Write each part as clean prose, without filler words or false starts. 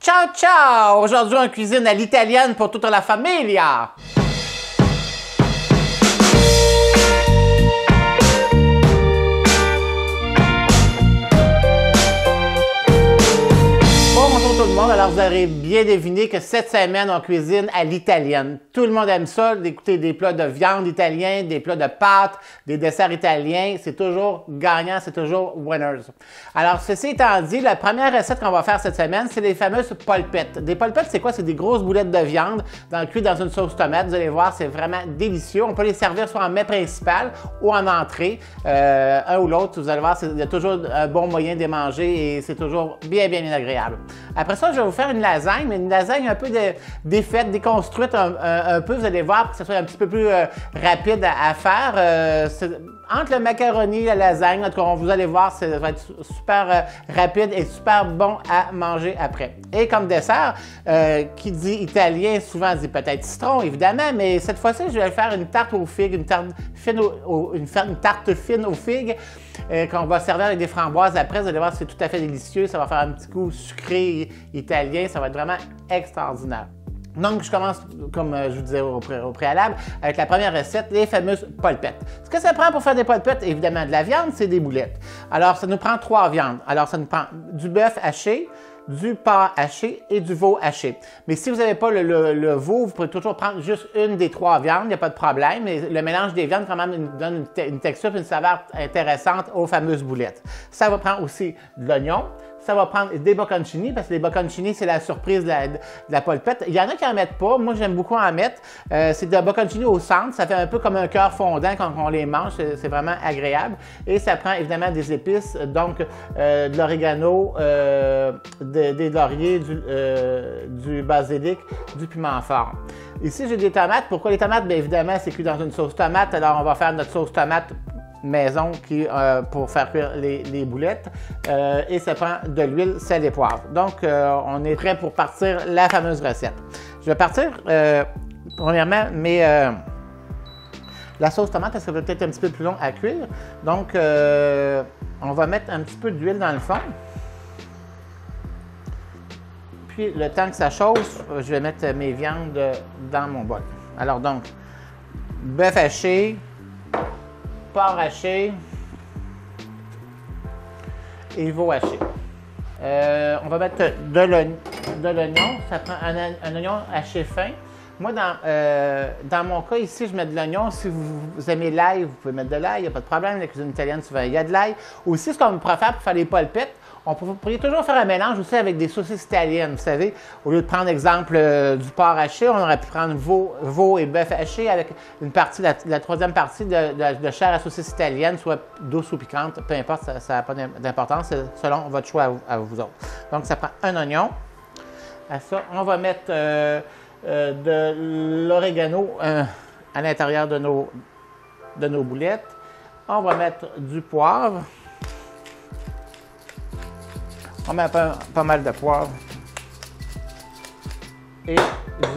Ciao ciao! Aujourd'hui en cuisine à l'italienne pour toute la famiglia! Bonjour tout le monde, alors vous aurez bien deviné que cette semaine on cuisine à l'italienne. Tout le monde aime ça, d'écouter des plats de viande italiens, des plats de pâtes, des desserts italiens, c'est toujours gagnant, c'est toujours winners. Alors ceci étant dit, la première recette qu'on va faire cette semaine, c'est les fameuses polpettes. Des polpettes, c'est quoi? C'est des grosses boulettes de viande cuites dans une sauce tomate. Vous allez voir, c'est vraiment délicieux. On peut les servir soit en mets principal ou en entrée, un ou l'autre. Vous allez voir, il y a toujours un bon moyen de les manger et c'est toujours bien agréable. Après ça, je vais vous faire une lasagne, mais une lasagne un peu défaite, déconstruite un peu. Vous allez voir pour que ce soit un petit peu plus rapide à faire. Entre le macaroni et la lasagne, en tout cas, vous allez voir, ça va être super rapide et super bon à manger après. Et comme dessert, qui dit italien, souvent dit peut-être citron, évidemment, mais cette fois-ci, je vais faire une tarte aux figues, une tarte fine aux figues qu'on va servir avec des framboises après. Vous allez voir, c'est tout à fait délicieux. Ça va faire un petit goût sucré italien. Ça va être vraiment extraordinaire. Donc, je commence, comme je vous disais au préalable, avec la première recette, les fameuses polpettes. Ce que ça prend pour faire des polpettes, évidemment, de la viande, c'est des boulettes. Alors, ça nous prend 3 viandes. Alors, ça nous prend du bœuf haché, du porc haché et du veau haché. Mais si vous n'avez pas le veau, vous pouvez toujours prendre juste une des 3 viandes, il n'y a pas de problème. Mais le mélange des viandes, quand même, donne une texture et une saveur intéressante aux fameuses boulettes. Ça va prendre aussi de l'oignon. Ça va prendre des bocconcini, parce que les bocconcini, c'est la surprise de la polpette. Il y en a qui n'en mettent pas. Moi, j'aime beaucoup en mettre. C'est de bocconcini au centre. Ça fait un peu comme un cœur fondant quand on les mange. C'est vraiment agréable. Et ça prend évidemment des épices, donc de l'orégano, des lauriers, du basilic, du piment fort. Ici, j'ai des tomates. Pourquoi les tomates? Bien évidemment, c'est cuit dans une sauce tomate. Alors, on va faire notre sauce tomate maison pour faire cuire les boulettes et ça prend de l'huile, sel et poivre. Donc, on est prêt pour partir la fameuse recette. Je vais partir, premièrement, la sauce tomate, ça va peut-être un petit peu plus long à cuire. Donc, on va mettre un petit peu d'huile dans le fond. Puis, le temps que ça chauffe, je vais mettre mes viandes dans mon bol. Alors, donc, bœuf haché, porc haché et veau haché. On va mettre de l'oignon. Ça prend un oignon haché fin. Moi, dans mon cas ici, je mets de l'oignon. Si vous aimez l'ail, vous pouvez mettre de l'ail. Il n'y a pas de problème. La cuisine italienne, souvent, il y a de l'ail. Aussi, ce qu'on pourrait faire pour faire les polpettes, on pourrait toujours faire un mélange aussi avec des saucisses italiennes. Vous savez, au lieu de prendre l'exemple du porc haché, on aurait pu prendre veau et bœuf haché avec une partie, la troisième partie de chair à saucisse italienne, soit douce ou piquante, peu importe, ça n'a pas d'importance, c'est selon votre choix à vous autres. Donc, ça prend un oignon. À ça, on va mettre de l'orégano à l'intérieur de nos boulettes. On va mettre du poivre. On met pas mal de poivre et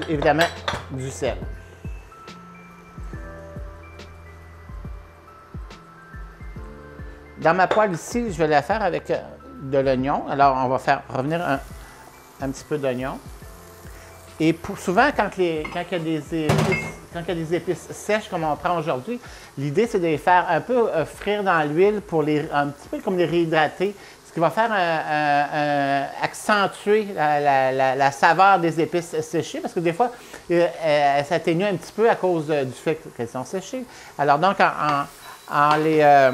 évidemment du sel. Dans ma poêle ici, je vais la faire avec de l'oignon. Alors, on va faire revenir un petit peu d'oignon. Et souvent, quand il y a des épices sèches comme on prend aujourd'hui, l'idée c'est de les faire un peu frire dans l'huile pour un petit peu comme les réhydrater. Ce qui va faire accentuer la saveur des épices séchées, parce que des fois, elles s'atténuent un petit peu à cause du fait qu'elles sont séchées. Alors donc, en les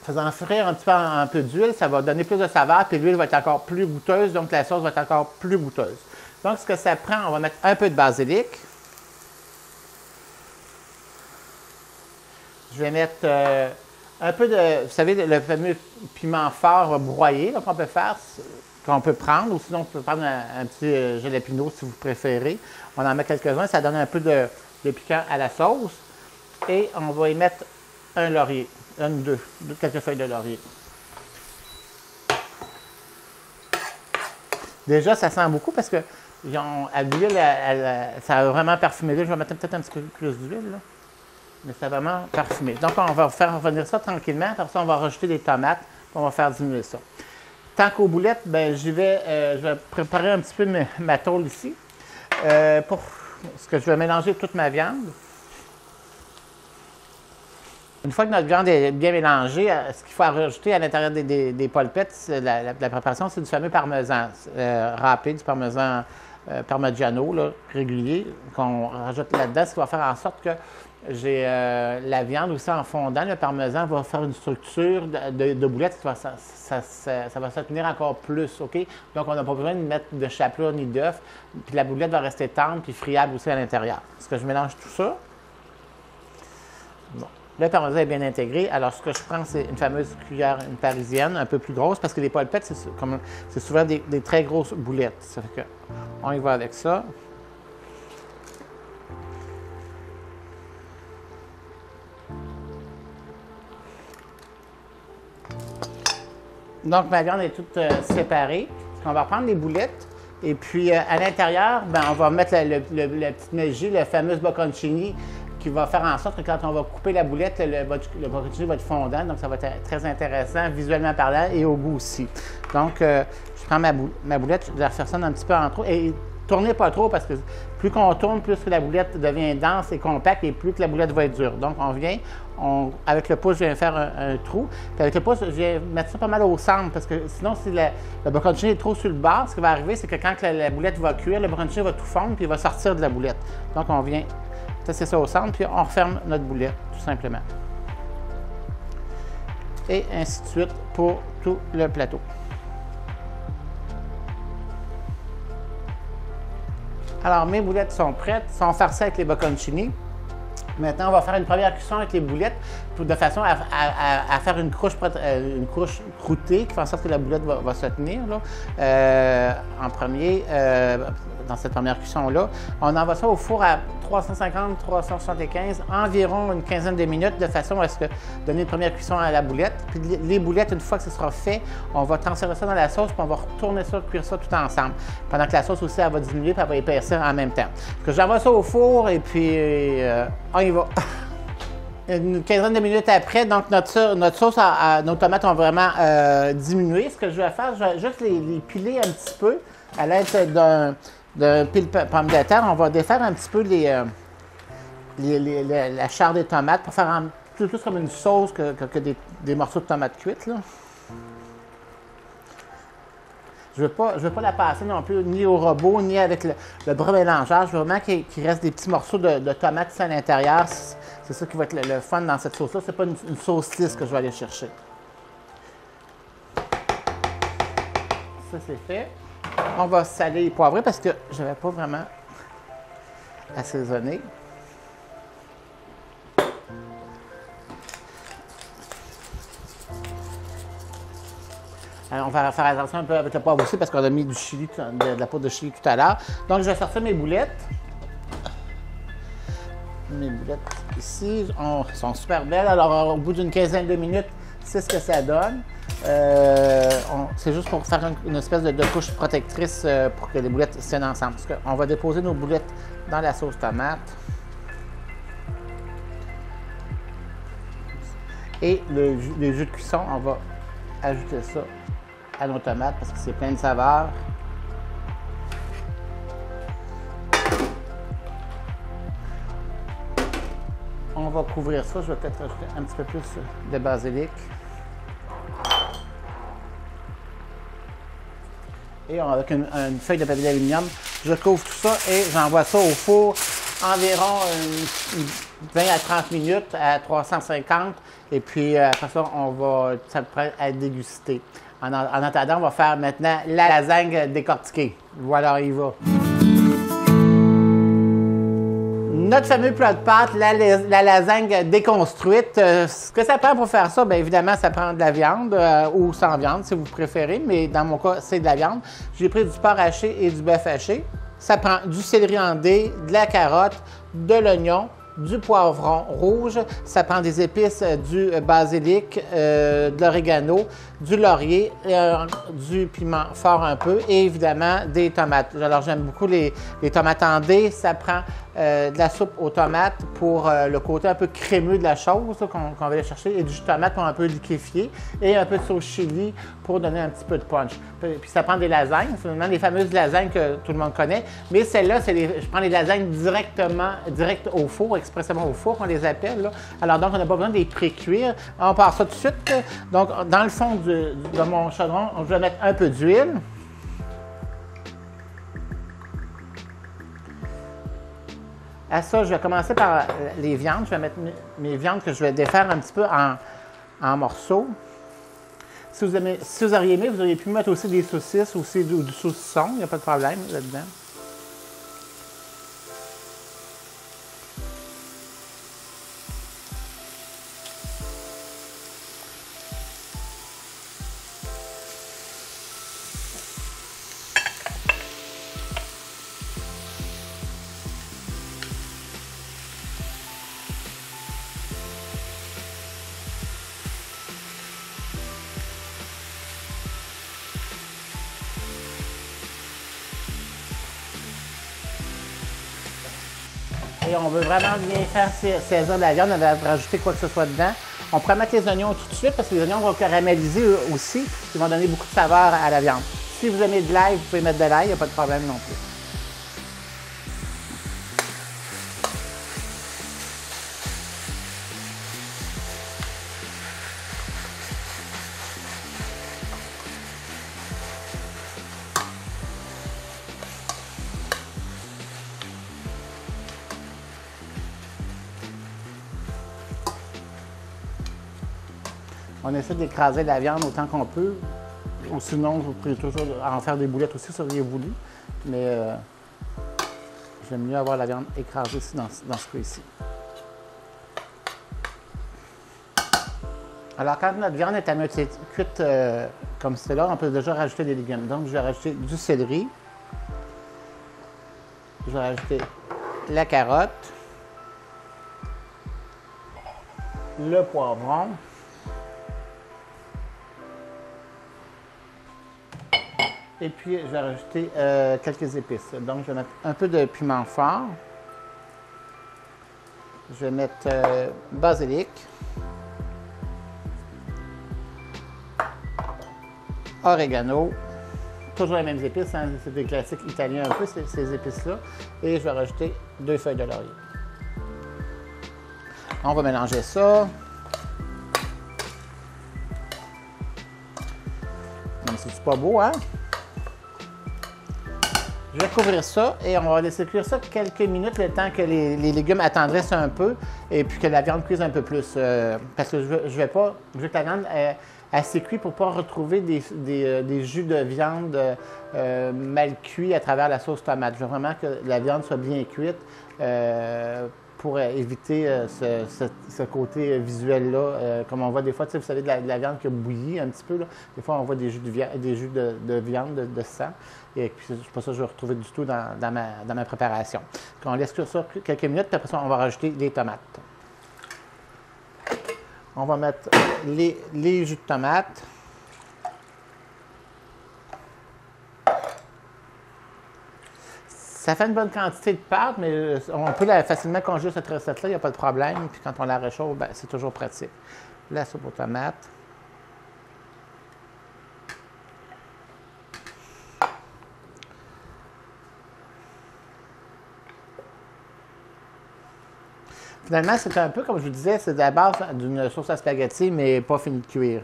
faisant frire un petit peu un peu d'huile, ça va donner plus de saveur, puis l'huile va être encore plus goûteuse, donc la sauce va être encore plus goûteuse. Donc, ce que ça prend, on va mettre un peu de basilic. Je vais mettre un peu de, vous savez, le fameux piment fort broyé qu'on peut faire, qu'on peut prendre, ou sinon on peut prendre un petit jalapeno si vous préférez. On en met quelques-uns, ça donne un peu de piquant à la sauce. Et on va y mettre un laurier, quelques feuilles de laurier. Déjà, ça sent beaucoup parce que à l'huile, ça a vraiment parfumé l'huile. Je vais mettre peut-être un petit peu plus d'huile, là. Mais c'est vraiment parfumé. Donc, on va faire revenir ça tranquillement. Après ça, on va rajouter des tomates. On va faire diminuer ça. Tant qu'aux boulettes, ben, je vais préparer un petit peu ma tôle ici. Pour ce que je vais mélanger toute ma viande. Une fois que notre viande est bien mélangée, ce qu'il faut rajouter à l'intérieur des polpettes, la préparation, c'est du fameux parmesan râpé, du parmesan parmigiano là, régulier qu'on rajoute là-dedans, ce qui va faire en sorte que j'ai la viande aussi en fondant. Le parmesan va faire une structure de boulettes qui ça va se tenir encore plus, OK? Donc, on n'a pas besoin de mettre de chapelure ni d'œuf. Puis la boulette va rester tendre puis friable aussi à l'intérieur. Est-ce que je mélange tout ça? Bon. Le parmesan est bien intégré. Alors, ce que je prends, c'est une fameuse cuillère, une parisienne, un peu plus grosse, parce que les polpettes, c'est souvent des très grosses boulettes. Ça fait que on y va avec ça. Donc, ma viande est toute séparée. On va prendre les boulettes. Et puis, à l'intérieur, ben, on va mettre la petite magie, le fameux bocconcini, qui va faire en sorte que quand on va couper la boulette, le bocconcini va être fondant. Donc, ça va être très intéressant, visuellement parlant, et au goût aussi. Donc, je prends ma boulette, je la refaire ça un petit peu en trop. Et tournez pas trop, parce que plus qu'on tourne, plus que la boulette devient dense et compacte, et plus que la boulette va être dure. Donc, on vient, avec le pouce, je viens faire un trou. Puis avec le pouce, je viens mettre ça pas mal au centre, parce que sinon, si le bocconcini est trop sur le bord, ce qui va arriver, c'est que quand la boulette va cuire, le bocconcini va tout fondre, puis il va sortir de la boulette. Donc, on vient tasser ça au centre, puis on referme notre boulette, tout simplement. Et ainsi de suite pour tout le plateau. Alors, mes boulettes sont prêtes, sont farcies avec les bocconcini. Maintenant, on va faire une première cuisson avec les boulettes de façon à faire une couche croûtée qui fait en sorte que la boulette va se tenir là. En premier, dans cette première cuisson-là. On envoie ça au four à 350-375, environ une quinzaine de minutes, de façon à ce que donner une première cuisson à la boulette. Puis les boulettes, une fois que ce sera fait, on va transférer ça dans la sauce, puis on va retourner ça, cuire ça tout ensemble. Pendant que la sauce aussi, elle va diminuer, puis elle va épaissir en même temps. Que j'envoie ça au four, et puis on y va. Une quinzaine de minutes après, donc notre sauce, nos tomates ont vraiment diminué. Ce que je vais faire, je vais juste les piler un petit peu à l'aide d'un pile pomme de terre. On va défaire un petit peu la chair des tomates pour faire plus comme une sauce que des morceaux de tomates cuites, là. Je veux pas la passer non plus ni au robot, ni avec le bras mélangeur. Je veux vraiment qu'il reste des petits morceaux de tomates à l'intérieur. C'est ça qui va être le fun dans cette sauce-là. C'est pas une sauce lisse que je vais aller chercher. Ça, c'est fait. On va saler et poivrer parce que je n'avais pas vraiment assaisonné. Alors, on va faire attention un peu avec le poivre aussi parce qu'on a mis du chili, de la poudre de chili tout à l'heure. Donc, je vais sortir mes boulettes. Mes boulettes ici sont super belles. Alors, au bout d'une quinzaine de minutes, c'est ce que ça donne. C'est juste pour faire une espèce de couche protectrice pour que les boulettes tiennent ensemble. Parce qu'on va déposer nos boulettes dans la sauce tomate. Et le jus de cuisson, on va ajouter ça à nos tomates parce que c'est plein de saveurs. On va couvrir ça. Je vais peut-être ajouter un petit peu plus de basilic. Et avec une feuille de papier d'aluminium, je couvre tout ça et j'envoie ça au four environ 20 à 30 minutes à 350. Et puis après ça, ça prête à déguster. En attendant, on va faire maintenant la lasagne décortiquée. Voilà, il va. Notre fameux plat de pâtes, la lasagne déconstruite. Ce que ça prend pour faire ça, bien évidemment, ça prend de la viande ou sans viande, si vous préférez, mais dans mon cas, c'est de la viande. J'ai pris du porc haché et du bœuf haché. Ça prend du céleri en dés, de la carotte, de l'oignon, du poivron rouge, ça prend des épices, du basilic, de l'orégano, du laurier, du piment fort un peu et évidemment des tomates. Alors j'aime beaucoup les tomates en dés. Ça prend de la soupe aux tomates pour le côté un peu crémeux de la chose qu'on va aller chercher et du jus de tomate pour un peu liquéfier et un peu de sauce chili pour donner un petit peu de punch. Puis ça prend des lasagnes, finalement les fameuses lasagnes que tout le monde connaît, mais celles-là, je prends les lasagnes direct au four, expressément au four qu'on les appelle. Là. Alors donc on n'a pas besoin de les pré-cuire. On part ça tout de suite. Donc dans le fond de mon chaudron, je vais mettre un peu d'huile. À ça, je vais commencer par les viandes. Je vais mettre mes viandes que je vais défaire un petit peu en morceaux. Si vous auriez aimé, vous auriez pu mettre aussi des saucisses ou du saucisson. Il n'y a pas de problème là-dedans. Et on veut vraiment bien faire saisir la viande, on va rajouter quoi que ce soit dedans. On pourrait mettre les oignons tout de suite parce que les oignons vont caraméliser aussi. Ils vont donner beaucoup de saveur à la viande. Si vous aimez de l'ail, vous pouvez mettre de l'ail, il n'y a pas de problème non plus. On essaie d'écraser la viande autant qu'on peut. Ou sinon, vous pouvez toujours en faire des boulettes aussi si vous auriez voulu. Mais j'aime mieux avoir la viande écrasée ici dans ce cas-ci. Alors, quand notre viande est à moitié cuite comme cela, on peut déjà rajouter des légumes. Donc, je vais rajouter du céleri. Je vais rajouter la carotte. Le poivron. Et puis, je vais rajouter quelques épices. Donc, je vais mettre un peu de piment fort. Je vais mettre basilic. Oregano. Toujours les mêmes épices, hein? C'est des classiques italiens un peu, ces épices-là. Et je vais rajouter 2 feuilles de laurier. On va mélanger ça. C'est pas beau, hein? Je vais couvrir ça et on va laisser cuire ça quelques minutes, le temps que les légumes attendrissent un peu et puis que la viande cuise un peu plus. Parce que je veux que la viande assez cuite pour ne pas retrouver des jus de viande mal cuits à travers la sauce tomate. Je veux vraiment que la viande soit bien cuite pour éviter ce côté visuel-là. Comme on voit des fois, vous savez, de la viande qui a bouilli un petit peu. Là. Des fois, on voit des jus de viande, de sang. Et puis, c'est pas ça que je vais retrouver du tout dans ma préparation. On laisse cuire ça quelques minutes, puis après ça, on va rajouter les tomates. On va mettre les jus de tomate. Ça fait une bonne quantité de pâte, mais on peut facilement congeler cette recette-là, il n'y a pas de problème. Puis quand on la réchauffe, ben, c'est toujours pratique. La soupe aux tomates. Finalement, c'est un peu comme je vous disais, c'est à la base d'une sauce à spaghetti, mais pas finie de cuire.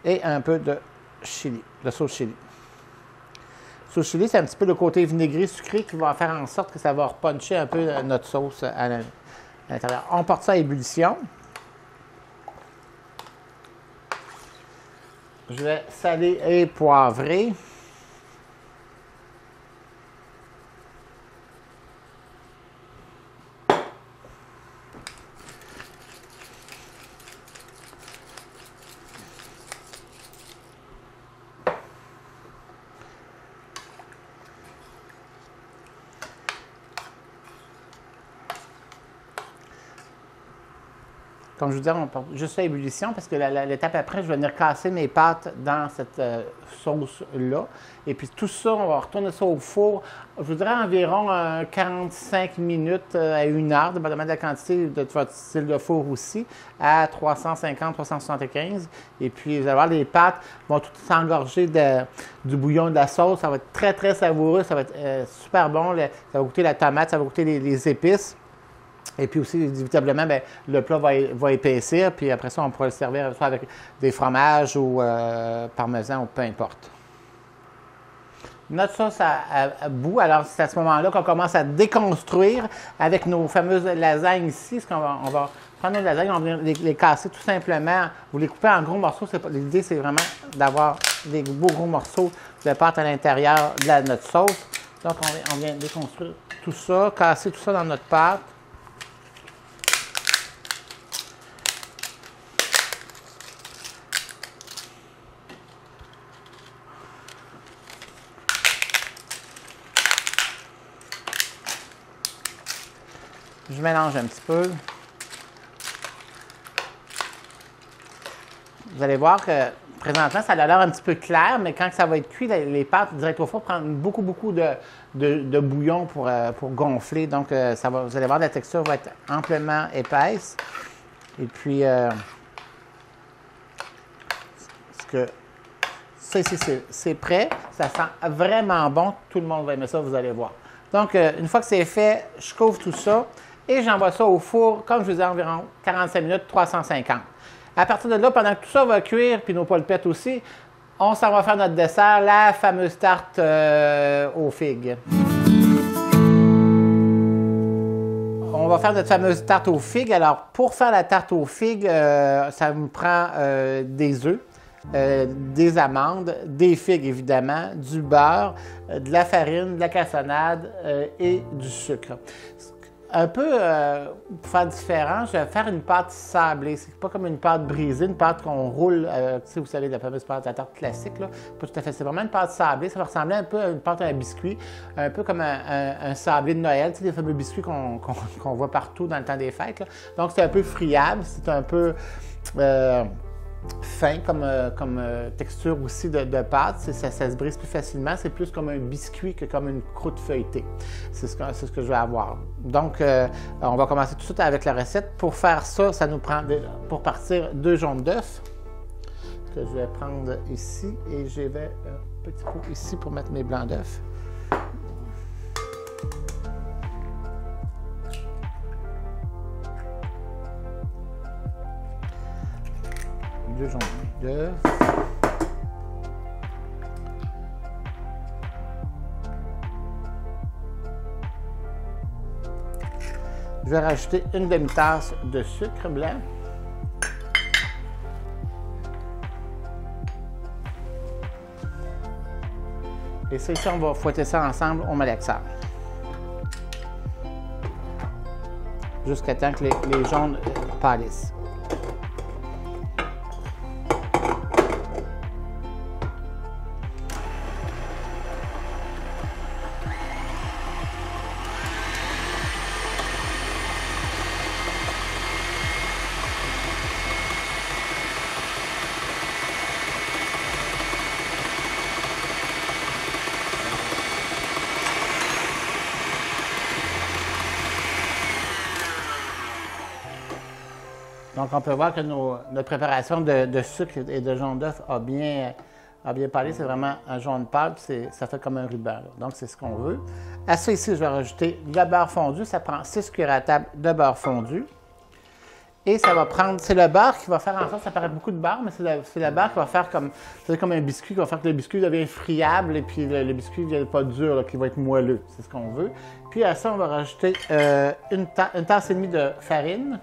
Et un peu de chili, de sauce chili. Sauce chili, c'est un petit peu le côté vinaigré sucré qui va faire en sorte que ça va repuncher un peu notre sauce à l'intérieur. On porte ça à ébullition. Je vais saler et poivrer. Comme je vous disais, on porte juste à ébullition parce que l'étape après, je vais venir casser mes pâtes dans cette sauce-là. Et puis tout ça, on va retourner ça au four, je vous dirais environ 45 minutes à 1 heure, dépendamment de la quantité de votre style de four aussi, à 350-375. Et puis, vous allez voir, les pâtes vont toutes s'engorger du bouillon de la sauce. Ça va être très, très savoureux. Ça va être super bon. Ça va goûter la tomate, ça va goûter les épices. Et puis aussi, inévitablement, bien, le plat va épaissir. Puis après ça, on pourra le servir soit avec des fromages ou parmesan ou peu importe. Notre sauce à bout, alors c'est à ce moment-là qu'on commence à déconstruire avec nos fameuses lasagnes ici. On va prendre nos lasagnes, on va les casser tout simplement. Vous les coupez en gros morceaux. L'idée, c'est vraiment d'avoir des beaux gros morceaux de pâte à l'intérieur de notre sauce. Donc, on vient déconstruire tout ça, casser tout ça dans notre pâte. Je mélange un petit peu. Vous allez voir que présentement, ça a l'air un petit peu clair, mais quand ça va être cuit, les pâtes direct au four prennent beaucoup de bouillon pour gonfler. Donc, vous allez voir, la texture va être amplement épaisse. Et puis, ça ici, c'est prêt. Ça sent vraiment bon. Tout le monde va aimer ça, vous allez voir. Donc, une fois que c'est fait, je couvre tout ça. Et j'envoie ça au four, comme je vous disais, environ 45 minutes, 350. À partir de là, pendant que tout ça va cuire, puis nos polpettes aussi, on s'en va faire notre dessert, la fameuse tarte aux figues. On va faire notre fameuse tarte aux figues. Alors, pour faire la tarte aux figues, ça nous prend des œufs, des amandes, des figues évidemment, du beurre, de la farine, de la cassonade et du sucre. Un peu, pour faire différent, je vais faire une pâte sablée. C'est pas comme une pâte brisée, une pâte qu'on roule, vous savez, la fameuse pâte à tarte classique, là. Pas tout à fait, c'est vraiment une pâte sablée. Ça va ressembler un peu à une pâte à biscuit, un peu comme un sablé de Noël, les fameux biscuits qu'on voit partout dans le temps des fêtes, là. Donc, c'est un peu friable, c'est un peu fin comme texture aussi de pâte. Ça se brise plus facilement. C'est plus comme un biscuit que comme une croûte feuilletée. C'est ce que je vais avoir. Donc, on va commencer tout de suite avec la recette. Pour faire ça, ça nous prend, pour partir, 2 jaunes d'œufs que je vais prendre ici. Et je vais un petit pot ici pour mettre mes blancs d'œufs. Deux jaunes d'œufs. Je vais rajouter une demi-tasse de sucre blanc. Et ça ici, on va fouetter ça ensemble au malaxeur. Jusqu'à temps que les jaunes pâlissent. Donc, on peut voir que notre préparation de sucre et de jaune d'œuf a bien parlé. C'est vraiment un jaune pâle, puis ça fait comme un ruban, là. Donc, c'est ce qu'on veut. À ça, ici, je vais rajouter le beurre fondu. Ça prend 6 cuillères à table de beurre fondu. Et ça va prendre, c'est le beurre qui va faire en sorte, ça paraît beaucoup de beurre, mais c'est le beurre qui va faire comme un biscuit, qui va faire que le biscuit devient friable et puis le biscuit ne devient pas dur, là, qui va être moelleux. C'est ce qu'on veut. Puis à ça, on va rajouter une tasse et demie de farine.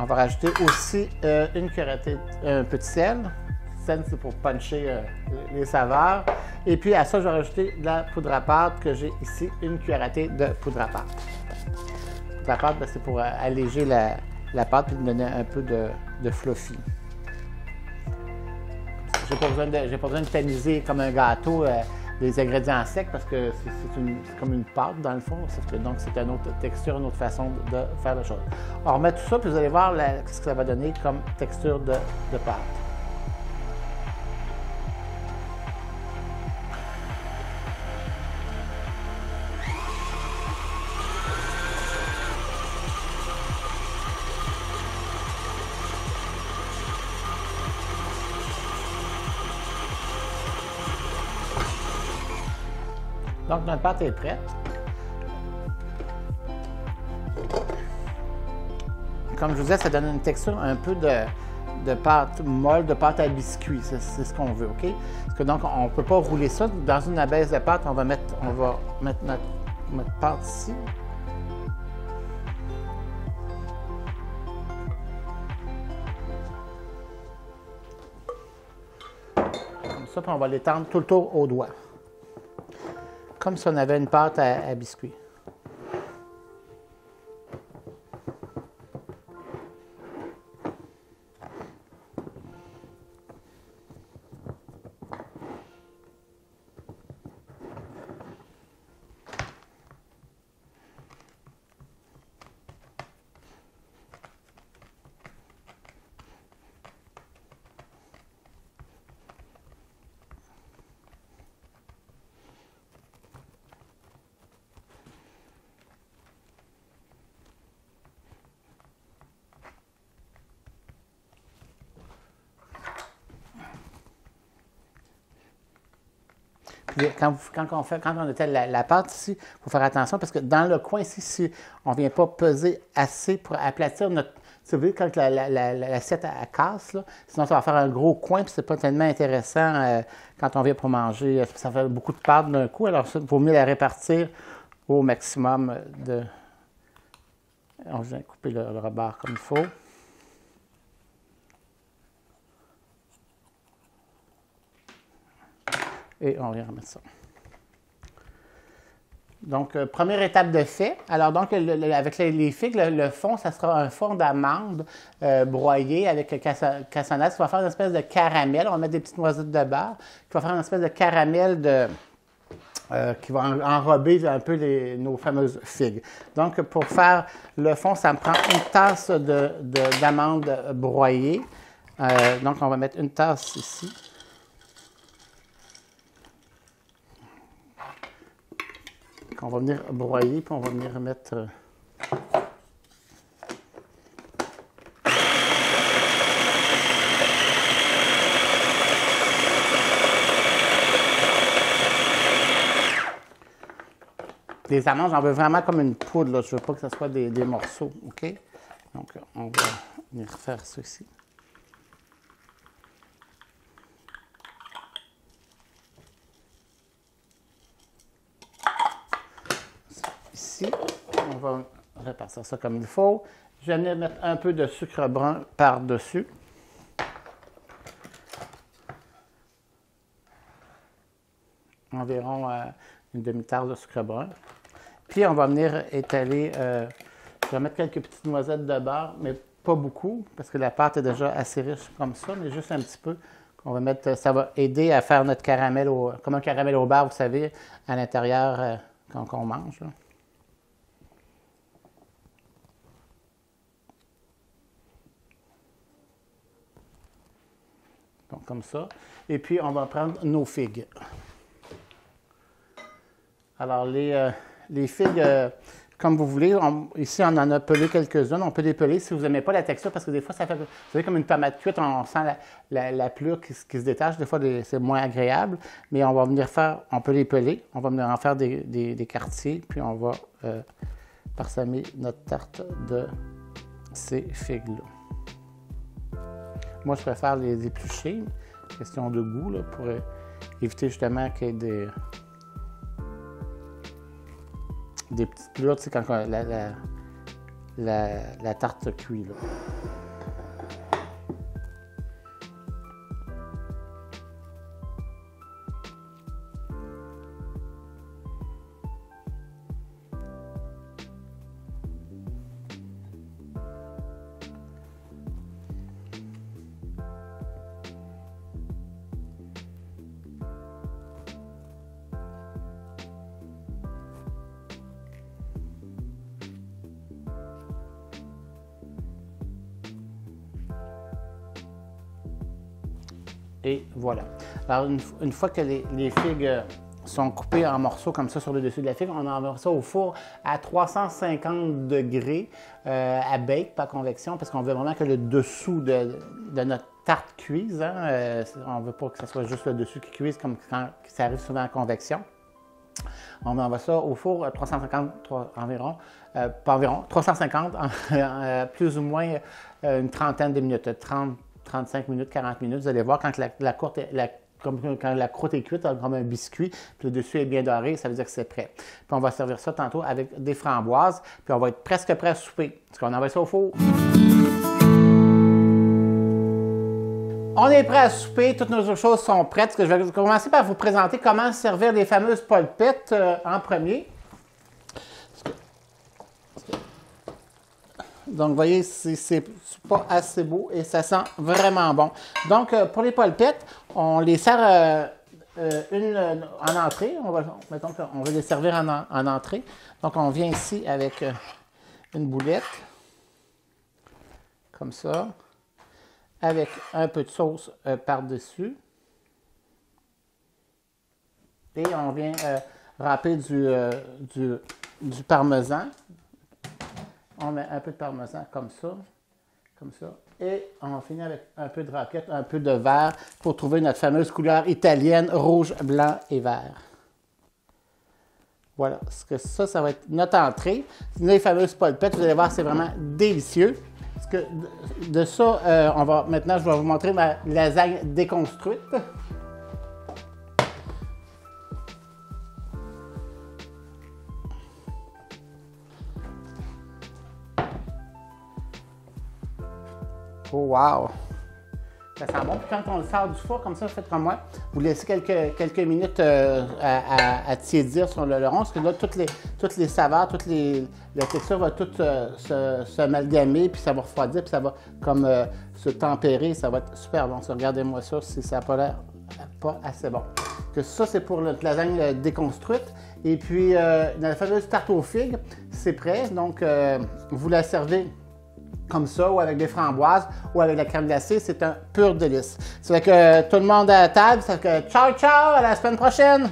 On va rajouter aussi une cuillerée, un petit sel. Le sel, c'est pour puncher les saveurs. Et puis à ça, je vais rajouter de la poudre à pâte que j'ai ici, une cuillerée de poudre à pâte. La poudre à pâte, c'est pour alléger la pâte et lui donner un peu de fluffy. j'ai pas besoin de tamiser comme un gâteau les ingrédients secs parce que c'est comme une pâte dans le fond. Donc, c'est une autre texture, une autre façon de faire la chose. On remet tout ça, puis vous allez voir ce que ça va donner comme texture de pâte. Donc, notre pâte est prête. Comme je vous disais, ça donne une texture un peu de pâte molle, de pâte à biscuit. C'est ce qu'on veut, OK? Parce que donc, on ne peut pas rouler ça. Dans une abaisse de pâte, on va mettre notre pâte ici. Comme ça, puis on va l'étendre tout le tour au doigt. Comme si on avait une pâte à biscuit. Puis quand on étale la pâte ici, il faut faire attention parce que dans le coin ici, si on ne vient pas peser assez pour aplatir notre. Tu sais, quand l'assiette casse, là, sinon ça va faire un gros coin, puis c'est pas tellement intéressant quand on vient pour manger. Ça fait beaucoup de pâte d'un coup, alors il vaut mieux la répartir au maximum de. On vient couper le rebord comme il faut. Et on vient remettre ça. Donc, première étape de fait. Alors, donc, avec les figues, le fond, ça sera un fond d'amande broyé avec cassonade. Ça va faire une espèce de caramel. On va mettre des petites noisettes de beurre qui va faire une espèce de caramel qui va enrober un peu nos fameuses figues. Donc, pour faire le fond, ça me prend une tasse d'amandes broyées. Donc, on va mettre une tasse ici. On va venir broyer, puis on va venir mettre. Les amandes, j'en veux vraiment comme une poudre, là. Je ne veux pas que ce soit des morceaux, OK? Donc, on va venir faire ceci. Ici, on va répartir ça comme il faut. Je vais venir mettre un peu de sucre brun par-dessus. Environ une demi-tasse de sucre brun. Puis, on va venir étaler, je vais mettre quelques petites noisettes de beurre, mais pas beaucoup, parce que la pâte est déjà assez riche comme ça, mais juste un petit peu. On va mettre, ça va aider à faire notre caramel, comme un caramel au beurre, vous savez, à l'intérieur quand on mange, là. Donc, comme ça. Et puis, on va prendre nos figues. Alors, les figues, comme vous voulez, ici, on en a pelé quelques-unes. On peut les peler si vous n'aimez pas la texture, parce que des fois, ça fait, vous savez, comme une tomate cuite, on sent la pelure qui se détache. Des fois, c'est moins agréable. Mais on va venir on peut les peler. On va venir en faire des quartiers. Puis, on va parsemer notre tarte de ces figues-là. Moi, je préfère les éplucher, question de goût, là, pour éviter justement qu'il y ait des petites pelures, tu sais, quand la tarte cuit, là. Et voilà. Alors, une fois que les figues sont coupées en morceaux comme ça sur le dessus de la figue, on envoie ça au four à 350 degrés à bake, pas convection, parce qu'on veut vraiment que le dessous de notre tarte cuise. Hein? On ne veut pas que ce soit juste le dessus qui cuise comme quand ça arrive souvent en convection. On envoie ça au four à 350 environ, pas environ, 350, plus ou moins une trentaine de minutes, 30, 35 minutes, 40 minutes. Vous allez voir quand quand la croûte est cuite, comme un biscuit, puis le dessus est bien doré, ça veut dire que c'est prêt. Puis on va servir ça tantôt avec des framboises, puis on va être presque prêt à souper. Parce qu'on envoie ça au four. On est prêt à souper, toutes nos choses sont prêtes. Je vais commencer par vous présenter comment servir les fameuses polpettes en premier. Donc, vous voyez, c'est pas assez beau et ça sent vraiment bon. Donc, pour les polpettes, on les sert une en entrée. Mettons qu'on veut les servir en entrée. Donc, on vient ici avec une boulette, comme ça, avec un peu de sauce par-dessus. Et on vient râper du parmesan. On met un peu de parmesan comme ça. Et on finit avec un peu de raclette, un peu de vert pour trouver notre fameuse couleur italienne, rouge, blanc et vert. Voilà, ça va être notre entrée. Les fameuses polpettes, vous allez voir, c'est vraiment délicieux. Parce que de ça, maintenant, je vais vous montrer ma lasagne déconstruite. Oh wow! Ça sent bon. Puis quand on le sort du four, comme ça, faites comme moi, vous laissez quelques minutes à tiédir sur le rond, parce que là, toutes les saveurs, la texture va tout s'amalgamer, puis ça va refroidir, puis ça va comme se tempérer, ça va être super bon. Ça, regardez-moi ça, si ça n'a pas l'air pas assez bon. Que ça, c'est pour notre lasagne déconstruite. Et puis, la fameuse tarte aux figues, c'est prêt. Donc, vous la servez comme ça, ou avec des framboises, ou avec la crème glacée, c'est un pur délice. Ça fait que tout le monde à la table, ça fait que ciao, ciao, à la semaine prochaine!